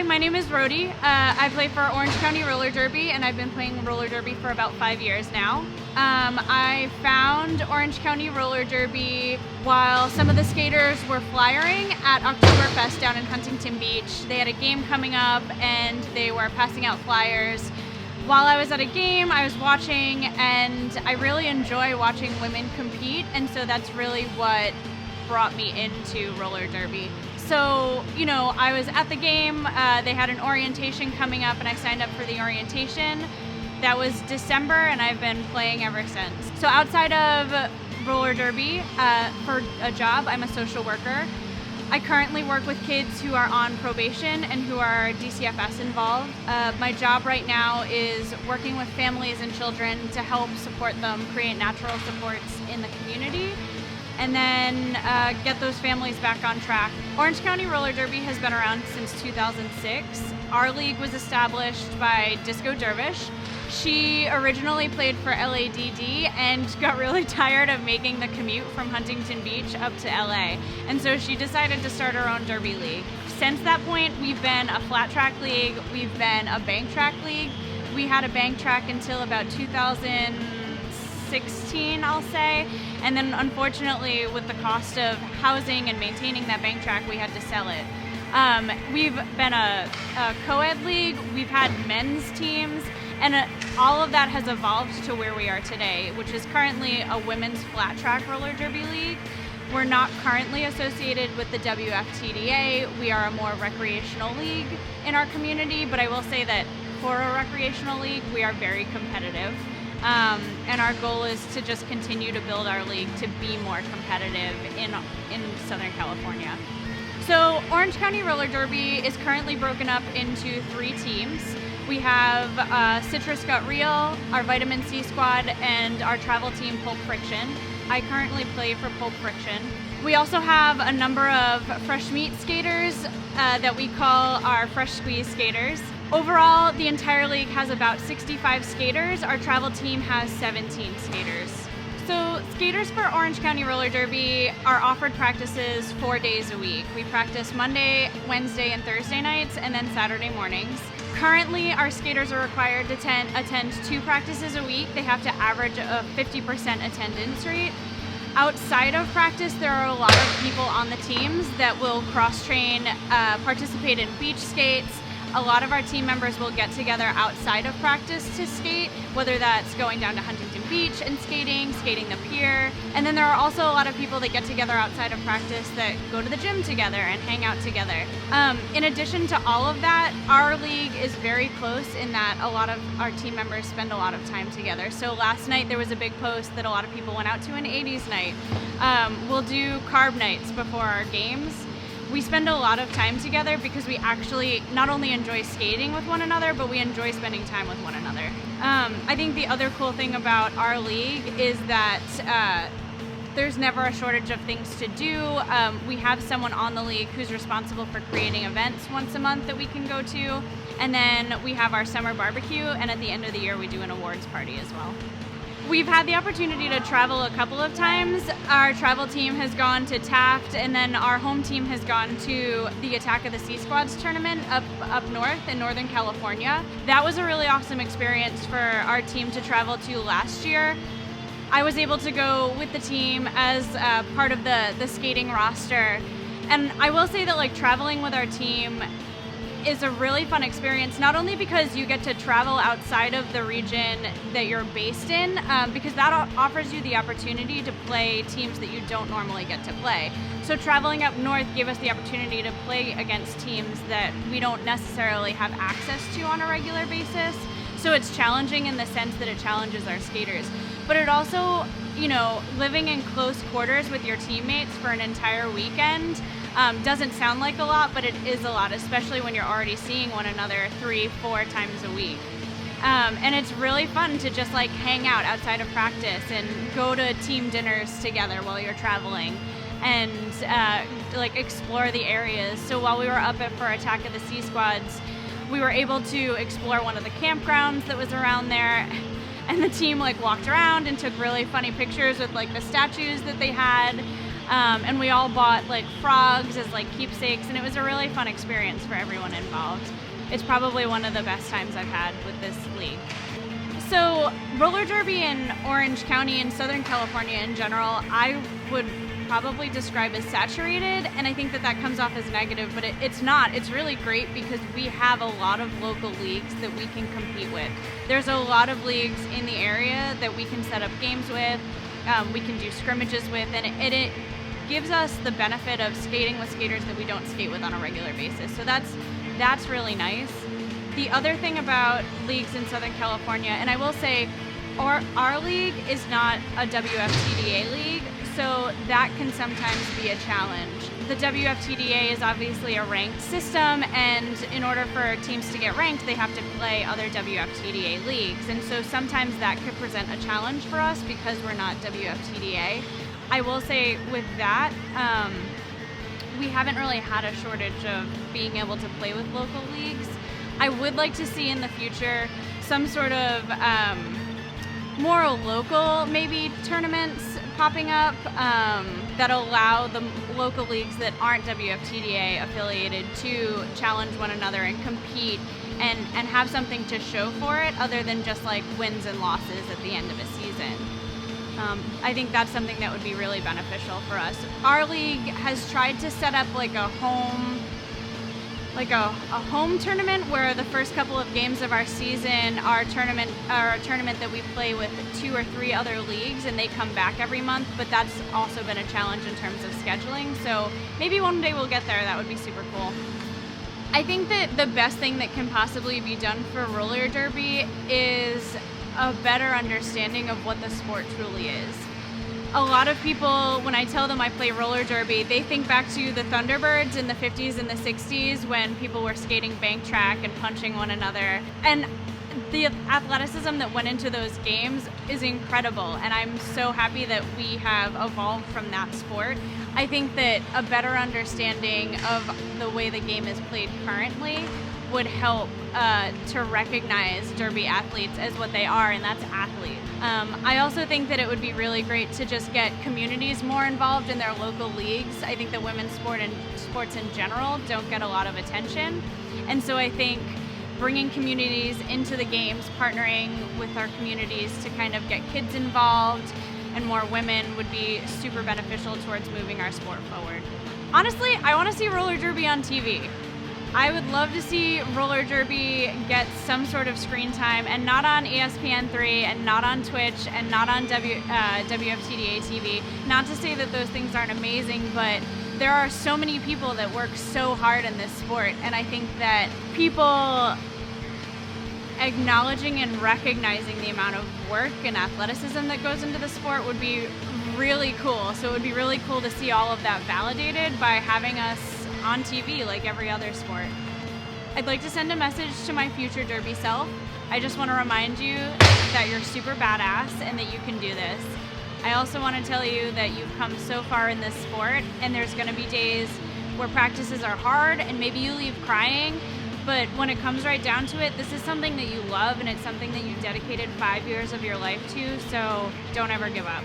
Hi, my name is Rhodie. I play for Orange County Roller Derby, and I've been playing roller derby for about 5 years now. I found Orange County Roller Derby while some of the skaters were flyering at Oktoberfest down in Huntington Beach. They had a game coming up, and they were passing out flyers. While I was at a game, I was watching, and I really enjoy watching women compete, and so that's really what brought me into roller derby. So, I was at the game, they had an orientation coming up, and I signed up for the orientation. That was December, and I've been playing ever since. So outside of roller derby, for a job, I'm a social worker. I currently work with kids who are on probation and who are DCFS involved. My job right now is working with families and children to help support them create natural supports in the community, and then get those families back on track. Orange County Roller Derby has been around since 2006. Our league was established by Disco Dervish. She originally played for LADD and got really tired of making the commute from Huntington Beach up to LA. And so she decided to start her own derby league. Since that point, we've been a flat track league, we've been a bank track league. We had a bank track until about 2016, I'll say. And then unfortunately, with the cost of housing and maintaining that bank track, we had to sell it. We've been a co-ed league, we've had men's teams, and all of that has evolved to where we are today, which is currently a women's flat track roller derby league. We're not currently associated with the WFTDA. We are a more recreational league in our community, but I will say that for a recreational league, we are very competitive. And our goal is to just continue to build our league to be more competitive in Southern California. So Orange County Roller Derby is currently broken up into 3 teams. We have Citrus Gut Real, our Vitamin C squad, and our travel team Pulp Friction. I currently play for Pulp Friction. We also have a number of fresh meat skaters that we call our Fresh Squeeze skaters. Overall, the entire league has about 65 skaters. Our travel team has 17 skaters. So skaters for Orange County Roller Derby are offered practices 4 days a week. We practice Monday, Wednesday, and Thursday nights, and then Saturday mornings. Currently, our skaters are required to attend 2 practices a week. They have to average a 50% attendance rate. Outside of practice, there are a lot of people on the teams that will cross-train, participate in beach skates. A lot of our team members will get together outside of practice to skate, whether that's going down to Huntington Beach and skating the pier. And then there are also a lot of people that get together outside of practice that go to the gym together and hang out together. In addition to all of that, our league is very close in that a lot of our team members spend a lot of time together. So last night there was a big post that a lot of people went out to an 80s night. We'll do carb nights before our games. We spend a lot of time together because we actually not only enjoy skating with one another, but we enjoy spending time with one another. I think the other cool thing about our league is that there's never a shortage of things to do. We have someone on the league who's responsible for creating events once a month that we can go to. And then we have our summer barbecue, and at the end of the year we do an awards party as well. We've had the opportunity to travel a couple of times. Our travel team has gone to Taft, and then our home team has gone to the Attack of the Sea Squads tournament up north in Northern California. That was a really awesome experience for our team to travel to last year. I was able to go with the team as part of the skating roster. And I will say that traveling with our team is a really fun experience, not only because you get to travel outside of the region that you're based in, because that offers you the opportunity to play teams that you don't normally get to play. So traveling up north gave us the opportunity to play against teams that we don't necessarily have access to on a regular basis. So it's challenging in the sense that it challenges our skaters. But it also, living in close quarters with your teammates for an entire weekend doesn't sound like a lot, but it is a lot, especially when you're already seeing one another 3-4 times a week. And it's really fun to just hang out outside of practice and go to team dinners together while you're traveling and explore the areas. So while we were up for Attack of the Sea Squads, we were able to explore one of the campgrounds that was around there. And the team walked around and took really funny pictures with the statues that they had. And we all bought like frogs as like keepsakes, and it was a really fun experience for everyone involved. It's probably one of the best times I've had with this league. So roller derby in Orange County and Southern California in general, I would probably describe as saturated, and I think that that comes off as negative, but it's not. It's really great because we have a lot of local leagues that we can compete with. There's a lot of leagues in the area that we can set up games with, we can do scrimmages with, and it gives us the benefit of skating with skaters that we don't skate with on a regular basis. So that's really nice. The other thing about leagues in Southern California, and I will say our league is not a WFTDA league, so that can sometimes be a challenge. The WFTDA is obviously a ranked system, and in order for teams to get ranked, they have to play other WFTDA leagues. And so sometimes that could present a challenge for us because we're not WFTDA. I will say with that, we haven't really had a shortage of being able to play with local leagues. I would like to see in the future some sort of more local maybe tournaments popping up that allow the local leagues that aren't WFTDA affiliated to challenge one another and compete and have something to show for it other than just like wins and losses at the end of a season. I think that's something that would be really beneficial for us. Our league has tried to set up like a home tournament where the first couple of games of our season are a tournament that we play with 2 or 3 other leagues, and they come back every month, but that's also been a challenge in terms of scheduling. So maybe one day we'll get there. That would be super cool. I think that the best thing that can possibly be done for roller derby is a better understanding of what the sport truly is. A lot of people, when I tell them I play roller derby, they think back to the Thunderbirds in the 50s and the 60s when people were skating bank track and punching one another. And the athleticism that went into those games is incredible, and I'm so happy that we have evolved from that sport. I think that a better understanding of the way the game is played currently would help to recognize derby athletes as what they are, and that's athletes. I also think that it would be really great to just get communities more involved in their local leagues. I think that women's sport and sports in general don't get a lot of attention, and so I think bringing communities into the games, partnering with our communities to kind of get kids involved and more women would be super beneficial towards moving our sport forward. Honestly, I want to see roller derby on TV. I would love to see roller derby get some sort of screen time, and not on ESPN3 and not on Twitch and not on WFTDA TV. Not to say that those things aren't amazing, but there are so many people that work so hard in this sport, and I think that people acknowledging and recognizing the amount of work and athleticism that goes into the sport would be really cool. So it would be really cool to see all of that validated by having us on TV like every other sport. I'd like to send a message to my future derby self. I just want to remind you that you're super badass and that you can do this. I also want to tell you that you've come so far in this sport, and there's going to be days where practices are hard and maybe you leave crying, but when it comes right down to it, this is something that you love and it's something that you dedicated 5 years of your life to, so don't ever give up.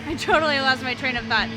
I totally lost my train of thought.